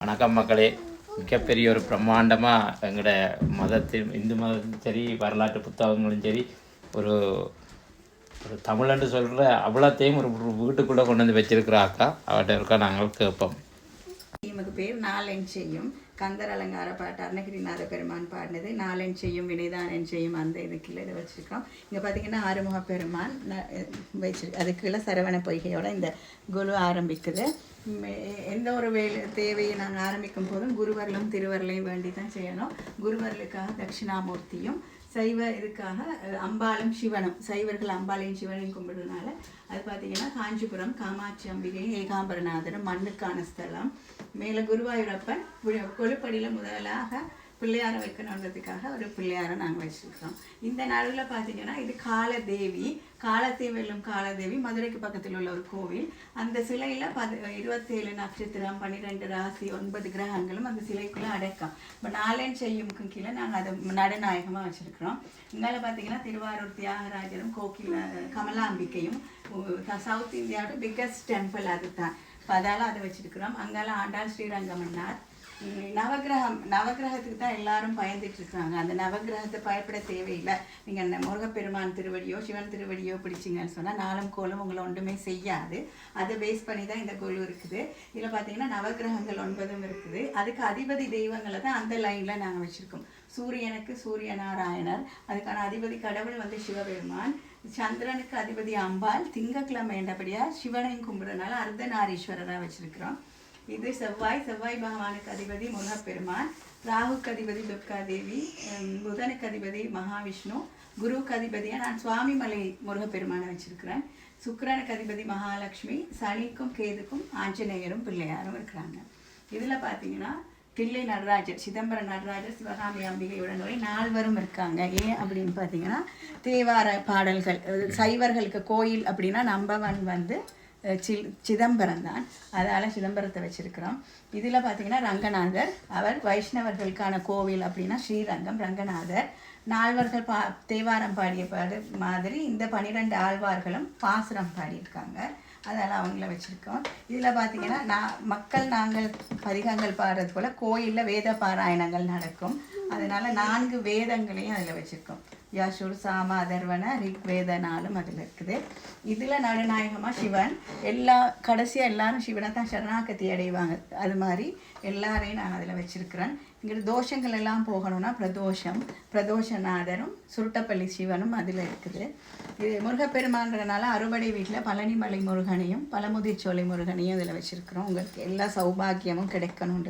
வணக்கம் மக்களே. மிகப்பெரிய ஒரு பிரம்மாண்டமாக எங்களோட மதத்தில் இந்து மதத்திலும் சரி வரலாற்று புத்தகங்களும் சரி ஒரு ஒரு தமிழன்னு சொல்கிற அவ்வளோத்தையும் ஒரு வீட்டுக்குள்ளே கொண்டு வந்து வச்சிருக்கிற அக்கா அவர்கிட்ட இருக்கா நாங்கள் கேட்போம். நமக்கு பேர் நாளென் செய்யும் கந்தர் அலங்கார பாட்டு அருணகிரிநாத பெருமான் பாடினது. நாளென் செய்யும் வினைதான் என் செய்யும் அந்த இதுக்குள்ள இதை வச்சுருக்கோம். இங்கே பார்த்தீங்கன்னா ஆறுமுக பெருமான் வச்சிருக்கு. அதுக்குள்ள சரவண பொய்கையோட இந்த குரு ஆரம்பிக்குது. எந்த ஒரு தேவையை நாங்கள் ஆரம்பிக்கும் போதும் குருவரலும் திருவரலையும் வேண்டி தான் செய்யணும். குருவரலுக்காக தட்சிணாமூர்த்தியும் சைவ இதுக்காக அம்பாலும் சிவனும், சைவர்கள் அம்பாலையும் சிவனையும் கும்பிடுறதுனால அது பார்த்தீங்கன்னா காஞ்சிபுரம் காமாட்சி அம்பிகையும் ஏகாம்பரநாதரும் மண்ணுக்கான ஸ்தலம். மேலே குருவாயூரப்பன் கொழுப்படியில் முதலாக பிள்ளையாரை வைக்கணுன்றதுக்காக ஒரு பிள்ளையாரை நாங்கள் வச்சுருக்கிறோம். இந்த நடுவில் பார்த்தீங்கன்னா இது காலதேவி, காலத்தை வெல்லும் காலதேவி, மதுரைக்கு பக்கத்தில் உள்ள ஒரு கோவில். அந்த சிலையில் 27 நட்சத்திரம் 12 ராசி 9 கிரகங்களும் அந்த சிலைக்குள்ளே அடக்கம். இப்போ நாளென் செய்யும்க்கு கீழே நாங்கள் அதை நடுநாயகமாக வச்சுருக்கிறோம். இங்கால பார்த்தீங்கன்னா திருவாரூர் தியாகராஜரும் கோகில கமலாம்பிகையும் சவுத் இந்தியாவோட பிக்கஸ்ட் டெம்பிள் அதுதான். இப்போ அதால் அதை வச்சுருக்கிறோம். அங்கால ஆண்டாள் ஸ்ரீரங்கமன்னார். நவகிரகத்துக்கு தான் எல்லாரும் பயந்துட்டு இருக்காங்க. அந்த நவகிரகத்தை பயப்பட தேவையில்லை. நீங்கள் முருகப்பெருமான் திருவடியோ சிவன் திருவடியோ பிடிச்சிங்கன்னு சொன்னால் நாளும் கோலும் உங்களை ஒன்றுமே செய்யாது. அதை பேஸ் பண்ணி தான் இந்த கோல் இருக்குது. இதில் பார்த்தீங்கன்னா நவகிரகங்கள் 9 இருக்குது. அதுக்கு அதிபதி தெய்வங்களை தான் அந்த லைனில் நாங்கள் வச்சுருக்கோம். சூரியனுக்கு சூரிய நாராயணர், அதுக்கான அதிபதி கடவுள் வந்து சிவபெருமான். சந்திரனுக்கு அதிபதி அம்பாள், திங்கக்கிழமை என்றபடியாக சிவனையும் கும்பிட்றதுனால அர்த்தநாரீஸ்வரராக வச்சுருக்கிறோம். இது செவ்வாய் பகவானுக்கு அதிபதி முருகப்பெருமான், ராகுக்கு அதிபதி துர்காதேவி, புதனுக்கு அதிபதி மகாவிஷ்ணு, குருவுக்கு அதிபதியாக நான் சுவாமிமலை முருகப்பெருமானை வச்சுருக்கிறேன். சுக்கிரனுக்கு அதிபதி மகாலட்சுமி, சனிக்கும் கேதுக்கும் ஆஞ்சநேயரும் பிள்ளையாரும் இருக்கிறாங்க. இதில் பார்த்தீங்கன்னா தில்லை நடராஜர், சிதம்பரம் நடராஜர், சிவகாமி அம்பிகையுடன் 4 இருக்காங்க. ஏன் அப்படின்னு பார்த்தீங்கன்னா தேவார பாடல்கள் சைவர்களுக்கு கோயில் அப்படின்னா நம்பர் 1 வந்து சிதம்பரம் தான். அதால் சிதம்பரத்தை வச்சுருக்கிறோம். இதில் பார்த்திங்கன்னா ரங்கநாதர், அவர் வைஷ்ணவர்களுக்கான கோவில் அப்படின்னா ஸ்ரீரங்கம் ரங்கநாதர். 4 தேவாரம் பாடிய மாதிரி இந்த 12 ஆழ்வார்களும் பாசுரம் பாடியிருக்காங்க. அதெல்லாம் அவங்கள வச்சுருக்கோம். இதில் பார்த்திங்கன்னா நாங்கள் பதிகங்கள் பாடுறது போல் கோயிலில் வேத பாராயணங்கள் நடக்கும். அதனால் 4 வேதங்களையும் அதில் வச்சுருக்கோம். யாஷூர் சாம அதர்வன ரிக் வேத 4 அதில் இருக்குது. இதில் நடுநாயகமாக சிவன். கடைசியாக எல்லாரும் சிவனை தான் சரணாகதி அடைவாங்க. அது மாதிரி எல்லாரையும் நான் அதில் வச்சுருக்கிறேன். இங்கே தோஷங்கள் எல்லாம் போகணும்னா பிரதோஷநாதரும் சுருட்டப்பள்ளி சிவனும் அதில் இருக்குது. இது முருகப்பெருமான்றதுனால அறுபடை வீட்டில் பழனிமலை முருகனையும் பழமுதிர்ச்சோலை முருகனையும் இதில் வச்சுருக்கிறோம். உங்களுக்கு எல்லா சௌபாகியமும் கிடைக்கணுன்றது